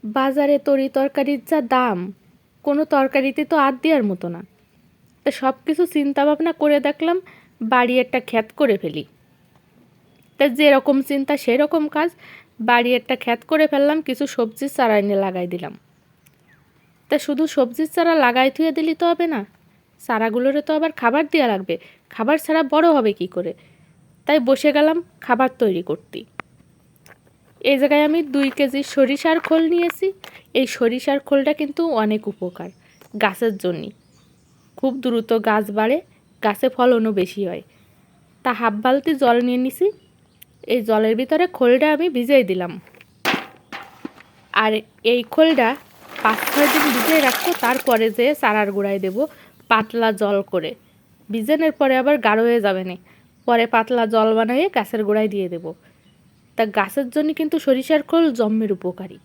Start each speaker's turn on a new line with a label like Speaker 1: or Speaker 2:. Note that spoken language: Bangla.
Speaker 1: বাজারে তরি তরকারির যা দাম, কোনো তরকারিতে তো আর দেওয়ার মতো না। তা সব কিছু চিন্তা ভাবনা করে দেখলাম বাড়ি একটা ক্ষেত করে ফেলি। তা যেরকম চিন্তা সেরকম কাজ, বাড়ি একটা ক্ষেত করে ফেললাম, কিছু সবজির চারা এনে লাগাই দিলাম। তা শুধু সবজির চারা লাগাই থুয়ে দিলি তো হবে না, চারাগুলোরে তো আবার খাবার দেওয়া লাগবে। খাবার ছাড়া বড় হবে কি করে? তাই বসে গেলাম খাবার তৈরি করতে। এই জায়গায় আমি 2 কেজি সরিষার খোল নিয়েছি। এই সরিষার খোলটা কিন্তু অনেক উপকার গাছের জন্যে। খুব দ্রুত গাছ বাড়ে, গাছে ফলনও বেশি হয়। তা হাফ বালতি জল নিয়ে নিছি। এই জলের ভিতরে খোলটা আমি ভিজিয়ে দিলাম। আর এই খোলটা 5-6 দিন ভিজিয়ে রাখবো, তারপরে যে চারার গোড়ায় দেবো পাতলা জল করে। ভিজানোর পরে আবার গাঢ় হয়ে যাবে না, পরে পাতলা জল বানিয়ে গাছের গোড়ায় দিয়ে দেবো। তা গাছের জন্য কিন্তু সরিষার খোল জম্মের উপকারী।